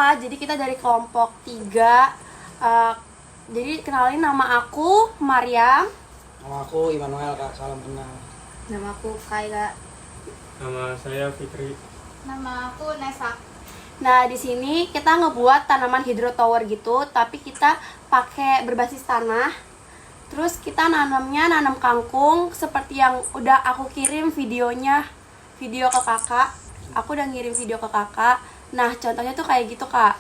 Kak, jadi kita dari kelompok 3. Jadi kenalin, nama aku Maryam. Nama aku Immanuel, Kak. Salam kenal. Nama aku Kai, Kak. Nama saya Fikri. Nama aku Nesa. Nah, di sini kita ngebuat tanaman hydro tower gitu, tapi kita pakai berbasis tanah. Terus kita nanam kangkung seperti yang udah aku kirim video ke kakak. Aku udah ngirim video ke kakak. Nah, contohnya tuh kayak gitu, Kak.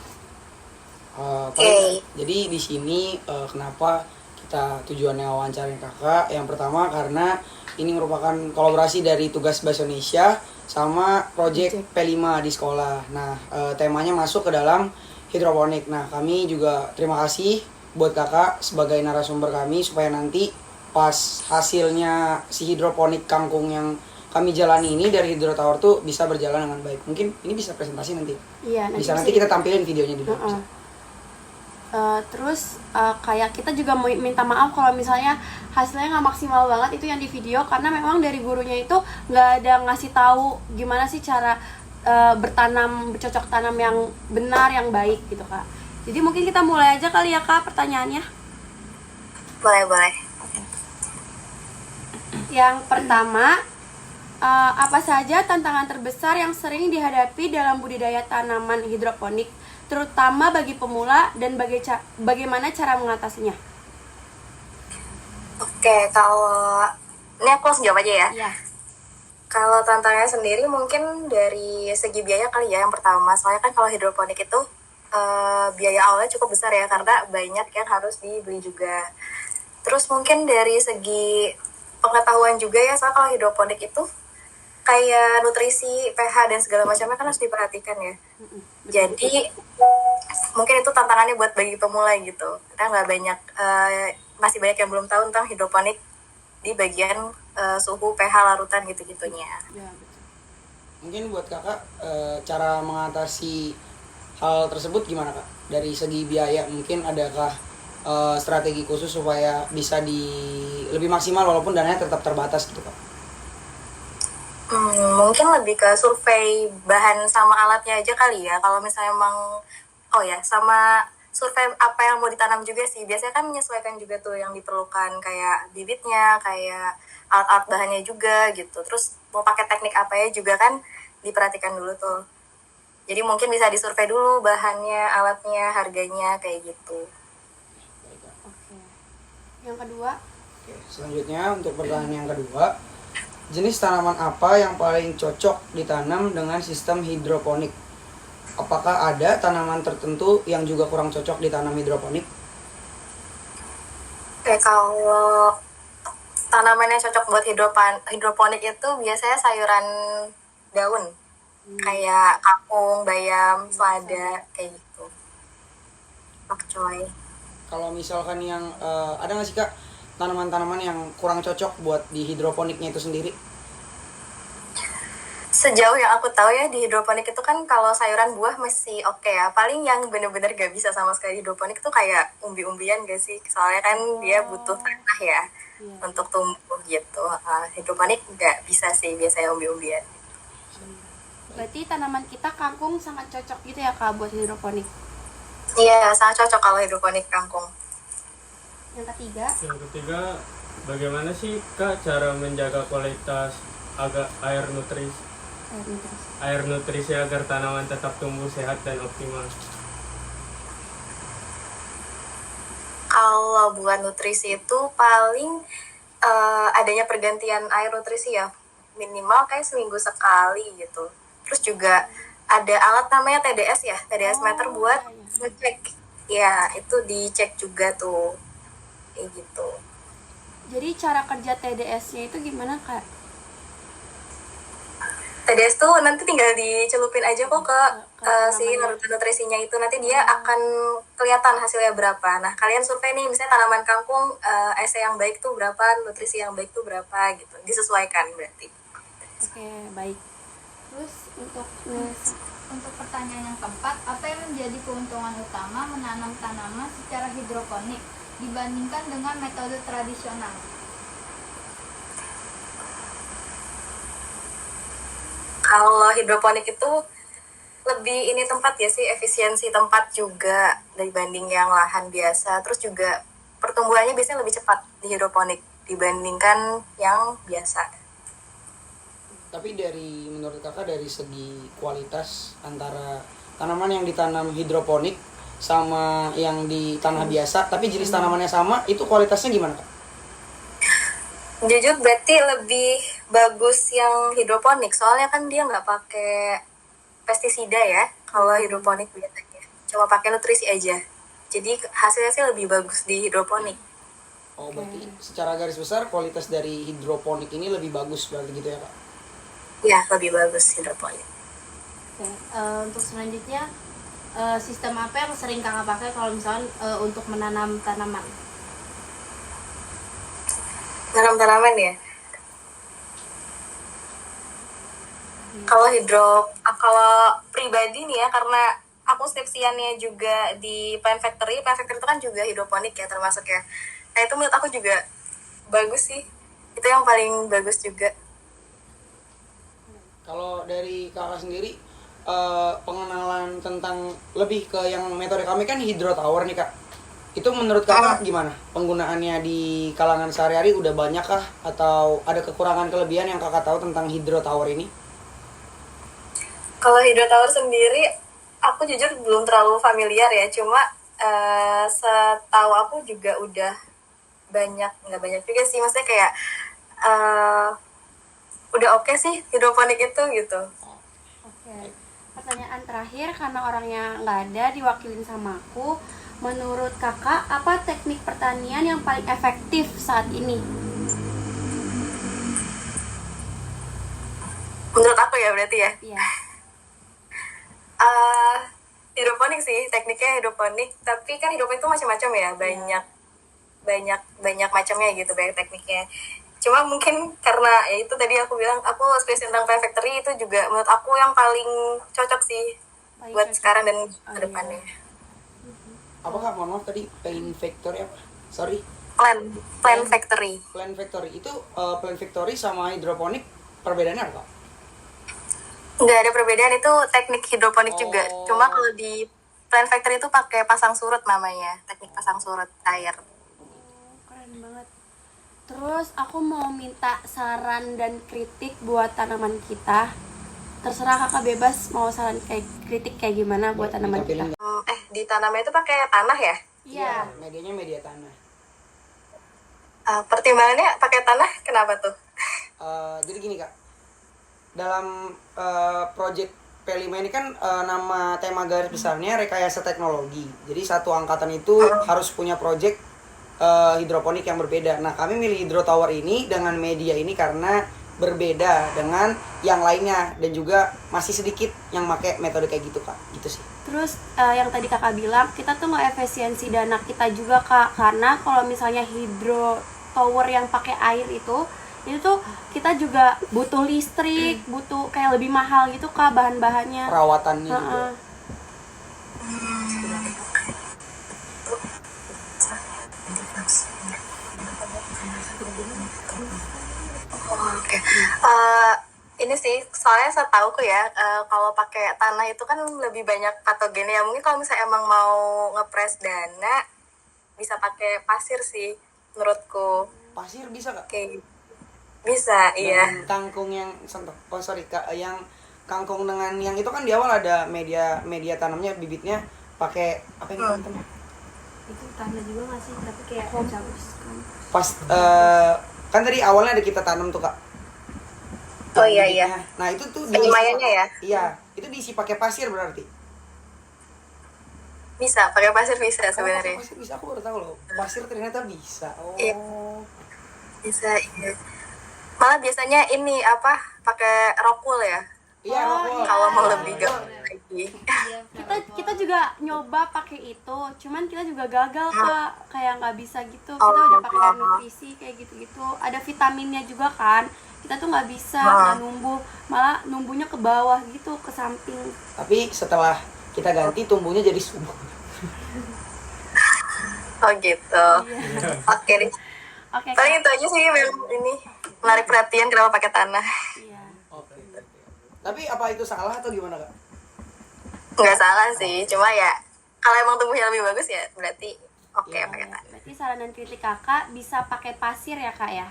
Jadi di sini kenapa kita tujuannya wawancarin kakak? Yang pertama karena ini merupakan kolaborasi dari tugas Bahasa Indonesia sama project P5 di sekolah. Nah, temanya masuk ke dalam hidroponik. Nah, kami juga terima kasih buat kakak sebagai narasumber kami supaya nanti pas hasilnya si hidroponik kangkung yang kami jalani ini dari Hydro Tower tuh bisa berjalan dengan baik. Mungkin ini bisa presentasi nanti. Iya, Nanti kita tampilin videonya di dalam. Terus kayak kita juga minta maaf kalau misalnya hasilnya nggak maksimal banget itu yang di video, karena memang dari gurunya itu nggak ada ngasih tahu gimana sih cara bercocok tanam yang benar, yang baik gitu, Kak. Jadi mungkin kita mulai aja kali ya, Kak, pertanyaannya. Boleh. Yang pertama, apa saja tantangan terbesar yang sering dihadapi dalam budidaya tanaman hidroponik, terutama bagi pemula, dan bagaimana cara mengatasinya? Oke, kalau ini aku langsung jawab aja ya. Iya. Kalau tantangannya sendiri mungkin dari segi biaya kali ya yang pertama. Soalnya kan kalau hidroponik itu biaya awalnya cukup besar ya, karena banyak yang harus dibeli juga. Terus mungkin dari segi pengetahuan juga ya, soalnya kalau hidroponik itu kayak nutrisi, pH dan segala macamnya kan harus diperhatikan ya. Jadi mungkin itu tantangannya buat bagi pemula gitu. Karena masih banyak yang belum tahu tentang hidroponik di bagian suhu, pH, larutan gitu-gitunya. Ya, betul. Mungkin buat kakak cara mengatasi hal tersebut gimana, Kak? Dari segi biaya mungkin adakah strategi khusus supaya bisa lebih maksimal walaupun dananya tetap terbatas gitu, Kak? Mungkin lebih ke survei bahan sama alatnya aja kali ya. Kalau misalnya emang sama survei apa yang mau ditanam juga sih. Biasanya kan menyesuaikan juga tuh yang diperlukan, kayak bibitnya, kayak alat-alat bahannya juga gitu. Terus mau pakai teknik apa ya juga kan diperhatikan dulu tuh. Jadi mungkin bisa disurvei dulu bahannya, alatnya, harganya kayak gitu. Oke. Yang kedua? Oke, selanjutnya untuk pertanyaan yang kedua, jenis tanaman apa yang paling cocok ditanam dengan sistem hidroponik? Apakah ada tanaman tertentu yang juga kurang cocok ditanam hidroponik? Oke, kalau tanaman yang cocok buat hidroponik itu biasanya sayuran daun. Kayak kangkung, bayam, selada, kayak gitu. Pakcoy. Kalau misalkan yang ada nggak sih, Kak, tanaman-tanaman yang kurang cocok buat di hidroponiknya itu sendiri? Sejauh yang aku tahu ya, di hidroponik itu kan kalau sayuran buah masih oke ya. Paling yang bener-bener gak bisa sama sekali hidroponik itu kayak umbi-umbian gak sih? Soalnya kan dia butuh tanah ya untuk tumbuh gitu. Hidroponik gak bisa sih biasanya umbi-umbian. Berarti tanaman kita kangkung sangat cocok gitu ya, Kak, buat hidroponik. Iya, sangat cocok kalau hidroponik kangkung. Yang ketiga? Yang ketiga, bagaimana sih, Kak, cara menjaga kualitas air nutrisi agar tanaman tetap tumbuh sehat dan optimal? Kalau buat nutrisi itu paling adanya pergantian air nutrisi ya, minimal kayak seminggu sekali gitu. Terus juga ada alat namanya TDS ya, TDS meter buat ngecek. Ya, itu dicek juga tuh. Kayak gitu. Jadi cara kerja TDS-nya itu gimana, Kak? TDS tuh nanti tinggal dicelupin aja kok ke si nutrisinya itu. Nanti dia akan kelihatan hasilnya berapa. Nah, kalian survei nih, misalnya tanaman kangkung, EC yang baik tuh berapa, nutrisi yang baik tuh berapa gitu. Disesuaikan berarti. Oke, baik. Terus Untuk pertanyaan yang keempat, apa yang menjadi keuntungan utama menanam tanaman secara hidroponik dibandingkan dengan metode tradisional? Kalau hidroponik itu lebih ini tempat ya sih, efisiensi tempat juga dibanding yang lahan biasa. Terus juga pertumbuhannya biasanya lebih cepat di hidroponik dibandingkan yang biasa. Tapi dari menurut kakak dari segi kualitas antara tanaman yang ditanam hidroponik sama yang di tanah biasa, tapi jenis tanamannya sama, itu kualitasnya gimana kak? Jujur berarti lebih bagus yang hidroponik, soalnya kan dia nggak pakai pestisida ya. Kalau hidroponik biasanya cuma pakai nutrisi aja. Jadi hasilnya sih lebih bagus di hidroponik. Oh berarti secara garis besar kualitas dari hidroponik ini lebih bagus berarti gitu ya kak? Ya, lebih bagus hidroponik. Oke, untuk selanjutnya sistem apa yang sering kakak pakai kalau misalnya untuk menanam tanaman? Tanam tanaman ya. Kalau pribadi nih ya, karena aku skripsiannya juga di Plant Factory itu kan juga hidroponik ya termasuk ya. Nah itu menurut aku juga bagus sih. Itu yang paling bagus juga. Kalau dari kakak sendiri, pengenalan tentang lebih ke yang metode kami kan hydro tower nih kak. Itu menurut kakak gimana? Penggunaannya di kalangan sehari-hari udah banyak kah? Atau ada kekurangan kelebihan yang kakak tahu tentang hydro tower ini? Kalau hydro tower sendiri, aku jujur belum terlalu familiar ya. Cuma setahu aku juga udah nggak banyak juga sih. Maksudnya kayak udah oke sih hidroponik itu gitu. Oke. Pertanyaan terakhir karena orangnya nggak ada diwakilin sama aku. Menurut kakak apa teknik pertanian yang paling efektif saat ini? Menurut aku ya berarti ya. Iya. Hidroponik sih, tekniknya hidroponik. Tapi kan hidroponik itu macam-macam ya, banyak macamnya gitu, banyak tekniknya. Cuma mungkin karena ya itu tadi aku bilang, aku skripsi tentang Plant Factory itu juga menurut aku yang paling cocok sih Paling buat cocok. sekarang dan Oh, ke depannya. Apa kak? Mohon maaf tadi Plant Factory apa? Sorry. Plant Factory. Plant Factory itu Plant Factory sama hidroponik perbedaannya apa kak? Nggak ada perbedaan, itu teknik hidroponik juga. Oh. Cuma kalau di Plant Factory itu pakai pasang surut namanya, teknik pasang surut air. Keren banget. Terus aku mau minta saran dan kritik buat tanaman kita. Terserah kakak bebas mau saran kayak kritik kayak gimana buat tanaman Kita kita. pilih nggak? Di tanamnya itu pakai tanah ya? Iya. Medianya media tanah. Pertimbangannya pakai tanah kenapa tuh? Jadi gini kak, dalam project P5 ini kan nama tema garis besarnya rekayasa teknologi. Jadi satu angkatan itu harus punya project hidroponik yang berbeda. Nah kami milih hydro tower ini dengan media ini karena berbeda dengan yang lainnya dan juga masih sedikit yang pakai metode kayak gitu kak, gitu sih. Terus yang tadi kakak bilang kita tuh nggak efisiensi dana kita juga kak, karena kalau misalnya hydro tower yang pakai air itu tuh kita juga butuh listrik, butuh kayak lebih mahal gitu kak bahan-bahannya. Perawatannya juga. Oke. Ini sih soalnya setahuku ya, kalau pakai tanah itu kan lebih banyak patogennya. Mungkin kalau misalnya emang mau ngepres dana bisa pakai pasir sih menurutku. Pasir bisa kak? Oke. Bisa, iya. Dengan kangkung yang kak, yang kangkung dengan yang itu kan di awal ada media tanamnya, bibitnya pakai apa yang ditanam? Itu tanah juga nggak sih, tapi kayak kompos. Pas kan tadi awalnya ada kita tanam tuh kak. Oh iya iya. Nah itu tuh Penyemayannya ya? Iya, itu diisi pakai pasir berarti. Bisa, pakai pasir bisa Oh, sebenarnya. pasir bisa, aku baru tahu loh. Pasir ternyata bisa. Oh. Iya. Bisa, iya. Malah biasanya ini apa? Pakai rockwool ya? Iya, Oh, rokok. Kalau mau iya. lebih gampang lagi. Kita juga nyoba pakai itu, cuman kita juga gagal kak, kayak nggak bisa gitu. Kita Oh. udah pakai nutrisi kayak gitu-gitu, ada vitaminnya juga kan, kita tuh nggak bisa nggak numbuh, malah numbuhnya ke bawah gitu, ke samping. Tapi setelah kita ganti tumbuhnya jadi subur. Oh gitu. Oke deh. Oke Paling kak. itu aja sih memang ini menarik perhatian kenapa pakai tanah. Iya. Oke. Tapi apa itu salah atau gimana kak? Nggak salah sih, cuma ya kalau emang tumbuhnya lebih bagus ya berarti oke Iya. pakai tanah. Berarti saran dan kritik kakak bisa pakai pasir ya kak ya?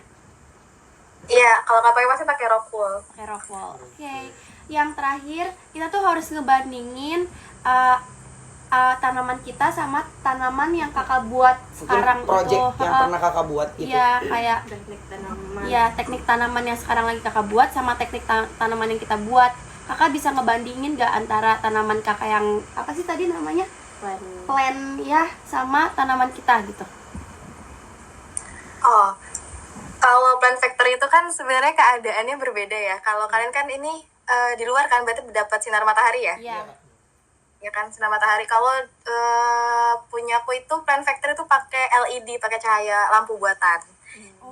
Iya, kalau nggak pakai pasir pakai rock wool. Pakai rock wool. Oke. Yang terakhir kita tuh harus ngebandingin uh, tanaman kita sama tanaman yang kakak buat Mungkin sekarang project itu. yang pernah kakak buat gitu. Iya, kayak teknik tanaman. ya teknik tanaman yang sekarang lagi kakak buat sama teknik tanaman yang kita buat. Kakak bisa ngebandingin gak antara tanaman kakak yang apa sih tadi namanya? Plant ya sama tanaman kita gitu. Oh, kalau plant factory itu kan sebenarnya keadaannya berbeda ya. Kalau kalian kan ini di luar kan berarti dapat sinar matahari ya? Iya. Ya kan sinar matahari. Kalau punyaku itu plant factory itu pakai LED, pakai cahaya lampu buatan.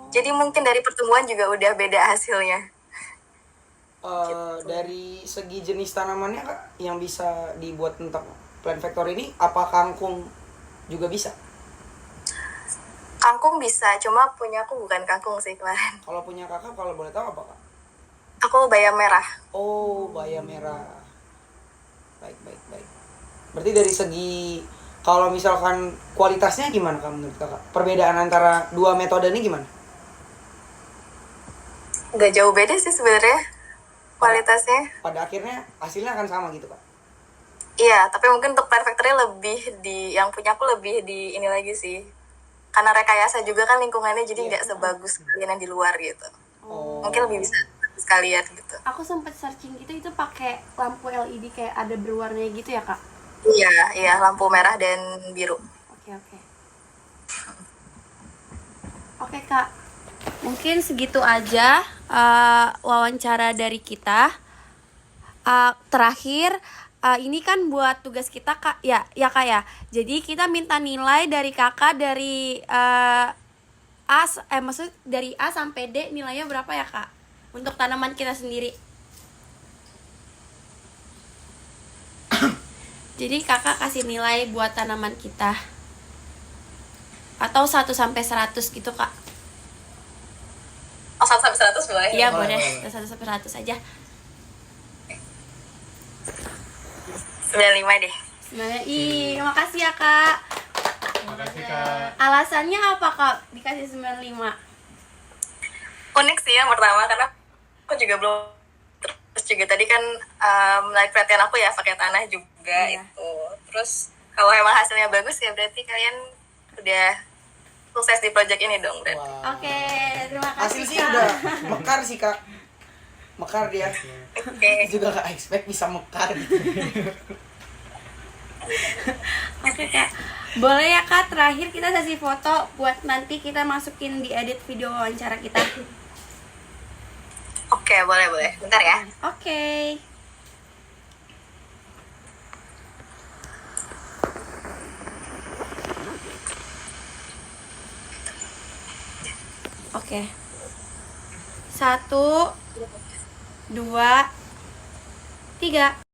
Jadi mungkin dari pertumbuhan juga udah beda hasilnya. Dari segi jenis tanamannya kak yang bisa dibuat untuk plant factory ini, apa kangkung juga bisa? Kangkung bisa, cuma punyaku bukan kangkung sih kemarin. Kalau punya kakak, kalau boleh tahu apa kak? Aku bayam merah. Oh, bayam merah. Baik, baik, baik. Berarti dari segi kalau misalkan kualitasnya gimana kak menurut kakak? Perbedaan antara dua metode ini gimana? Nggak jauh beda sih sebenarnya kualitasnya. Pada akhirnya hasilnya akan sama gitu kak? Iya, tapi mungkin untuk plant factory lebih yang punya aku lebih di ini lagi sih. Karena rekayasa juga kan lingkungannya jadi nggak sebagus kalian yang di luar gitu. Oh. Mungkin lebih bisa sekalian gitu. Aku sempet searching gitu itu pakai lampu LED kayak ada berwarnanya gitu ya kak? Iya, lampu merah dan biru. Oke. Oke kak, mungkin segitu aja wawancara dari kita. Terakhir, ini kan buat tugas kita kak, ya kak ya. Jadi kita minta nilai dari kakak dari maksud dari A sampai D nilainya berapa ya kak? Untuk tanaman kita sendiri. Jadi kakak kasih nilai buat tanaman kita. Atau 1 sampai 100 gitu kak. Oh, 1 sampai 100 boleh? Iya Boleh, boleh, boleh. 1 sampai 100 aja. 95 deh. Sebenarnya, makasih ya kak. Makasih kak. Alasannya apa kak dikasih 95? Unik sih yang pertama karena aku juga belum, terus juga tadi kan menarik perhatian aku ya pakai tanah juga Iya. itu. Terus kalau emang hasilnya bagus ya berarti kalian udah sukses di project ini dong berarti. Wah. Oke, terima Hasil kasih sih kak. udah mekar sih kak. Mekar dia. Oke. Juga gak expect bisa mekar gitu. Oke kak, boleh ya kak terakhir kita sesi foto buat nanti kita masukin di edit video wawancara kita. Oke, boleh. Bentar ya. Oke. Oke. 1, 2, 3.